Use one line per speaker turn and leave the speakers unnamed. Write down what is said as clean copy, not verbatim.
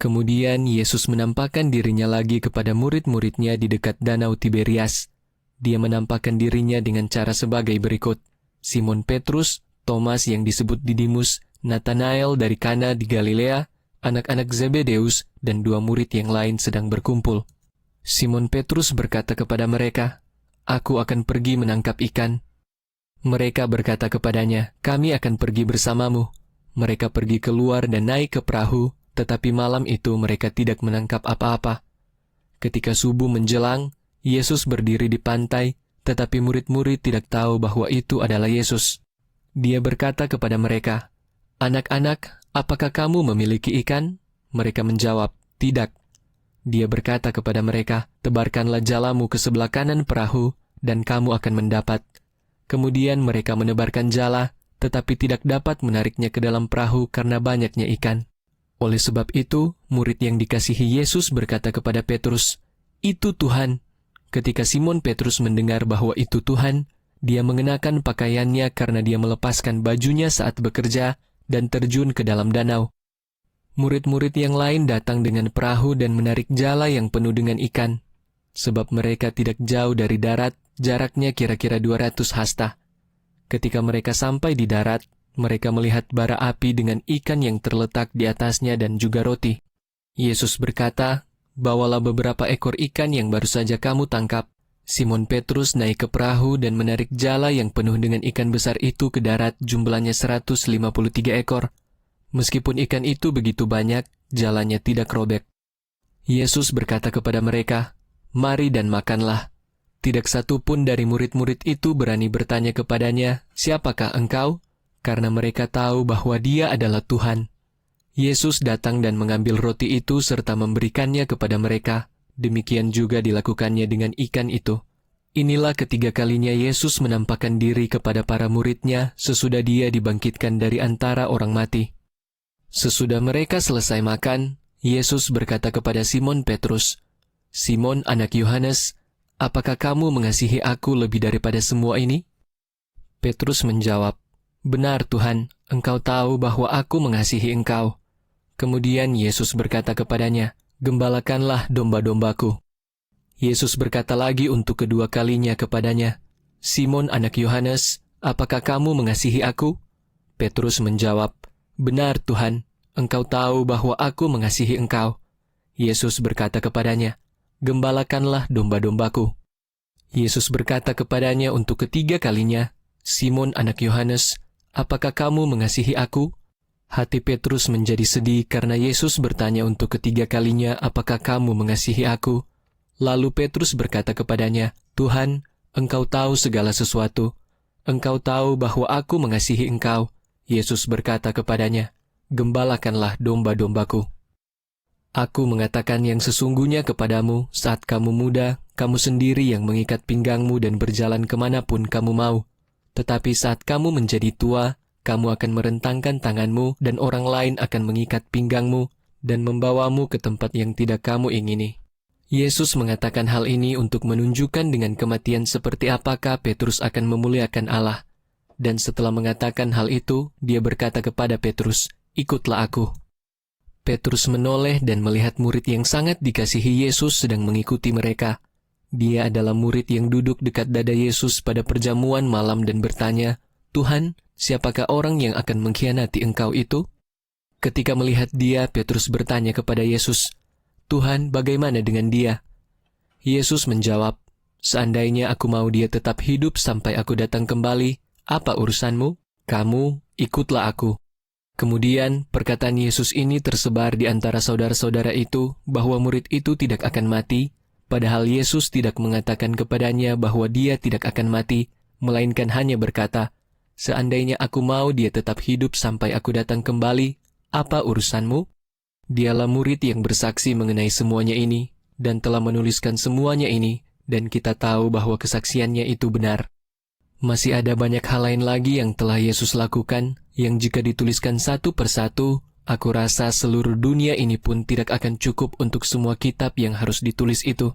Kemudian Yesus menampakkan dirinya lagi kepada murid-muridnya di dekat Danau Tiberias. Dia menampakkan dirinya dengan cara sebagai berikut. Simon Petrus, Thomas yang disebut Didimus, Nathanael dari Kana di Galilea, anak-anak Zebedeus, dan 2 murid yang lain sedang berkumpul. Simon Petrus berkata kepada mereka, "Aku akan pergi menangkap ikan." Mereka berkata kepadanya, "Kami akan pergi bersamamu." Mereka pergi keluar dan naik ke perahu, tetapi malam itu mereka tidak menangkap apa-apa. Ketika subuh menjelang, Yesus berdiri di pantai, tetapi murid-murid tidak tahu bahwa itu adalah Yesus. Dia berkata kepada mereka, "Anak-anak, apakah kamu memiliki ikan?" Mereka menjawab, "Tidak." Dia berkata kepada mereka, "Tebarkanlah jalamu ke sebelah kanan perahu, dan kamu akan mendapat." Kemudian mereka menebarkan jala, tetapi tidak dapat menariknya ke dalam perahu karena banyaknya ikan. Oleh sebab itu, murid yang dikasihi Yesus berkata kepada Petrus, "Itu Tuhan." Ketika Simon Petrus mendengar bahwa itu Tuhan, dia mengenakan pakaiannya karena dia melepaskan bajunya saat bekerja dan terjun ke dalam danau. Murid-murid yang lain datang dengan perahu dan menarik jala yang penuh dengan ikan. Sebab mereka tidak jauh dari darat, jaraknya kira-kira 200 hasta. Ketika mereka sampai di darat, mereka melihat bara api dengan ikan yang terletak di atasnya dan juga roti. Yesus berkata, "Bawalah beberapa ekor ikan yang baru saja kamu tangkap." Simon Petrus naik ke perahu dan menarik jala yang penuh dengan ikan besar itu ke darat, jumlahnya 153 ekor. Meskipun ikan itu begitu banyak, jalanya tidak robek. Yesus berkata kepada mereka, "Mari dan makanlah." Tidak satu pun dari murid-murid itu berani bertanya kepadanya, "Siapakah engkau?" Karena mereka tahu bahwa dia adalah Tuhan. Yesus datang dan mengambil roti itu serta memberikannya kepada mereka. Demikian juga dilakukannya dengan ikan itu. Inilah ketiga kalinya Yesus menampakkan diri kepada para muridnya sesudah dia dibangkitkan dari antara orang mati. Sesudah mereka selesai makan, Yesus berkata kepada Simon Petrus, "Simon anak Yohanes, apakah kamu mengasihi aku lebih daripada semua ini?" Petrus menjawab, "Benar Tuhan, Engkau tahu bahwa aku mengasihi Engkau." Kemudian Yesus berkata kepadanya, "Gembalakanlah domba-dombaku." Yesus berkata lagi untuk kedua kalinya kepadanya, "Simon anak Yohanes, apakah kamu mengasihi aku?" Petrus menjawab, "Benar Tuhan, Engkau tahu bahwa aku mengasihi Engkau." Yesus berkata kepadanya, "Gembalakanlah domba-dombaku." Yesus berkata kepadanya untuk ketiga kalinya, "Simon anak Yohanes, apakah kamu mengasihi aku?" Hati Petrus menjadi sedih karena Yesus bertanya untuk ketiga kalinya, "Apakah kamu mengasihi aku?" Lalu Petrus berkata kepadanya, "Tuhan, Engkau tahu segala sesuatu. Engkau tahu bahwa aku mengasihi Engkau." Yesus berkata kepadanya, "Gembalakanlah domba-dombaku." Aku mengatakan yang sesungguhnya kepadamu, saat kamu muda, kamu sendiri yang mengikat pinggangmu dan berjalan kemanapun kamu mau. Tetapi saat kamu menjadi tua, kamu akan merentangkan tanganmu dan orang lain akan mengikat pinggangmu dan membawamu ke tempat yang tidak kamu ingini. Yesus mengatakan hal ini untuk menunjukkan dengan kematian seperti apakah Petrus akan memuliakan Allah. Dan setelah mengatakan hal itu, dia berkata kepada Petrus, "Ikutlah aku." Petrus menoleh dan melihat murid yang sangat dikasihi Yesus sedang mengikuti mereka. Dia adalah murid yang duduk dekat dada Yesus pada perjamuan malam dan bertanya, "Tuhan, siapakah orang yang akan mengkhianati Engkau itu?" Ketika melihat dia, Petrus bertanya kepada Yesus, "Tuhan, bagaimana dengan dia?" Yesus menjawab, "Seandainya aku mau dia tetap hidup sampai aku datang kembali, apa urusanmu? Kamu, ikutlah aku." Kemudian, perkataan Yesus ini tersebar di antara saudara-saudara itu bahwa murid itu tidak akan mati, padahal Yesus tidak mengatakan kepadanya bahwa dia tidak akan mati, melainkan hanya berkata, "Seandainya aku mau dia tetap hidup sampai aku datang kembali, apa urusanmu?" Dialah murid yang bersaksi mengenai semuanya ini, dan telah menuliskan semuanya ini, dan kita tahu bahwa kesaksiannya itu benar. Masih ada banyak hal lain lagi yang telah Yesus lakukan, yang jika dituliskan satu persatu, aku rasa seluruh dunia ini pun tidak akan cukup untuk semua kitab yang harus ditulis itu.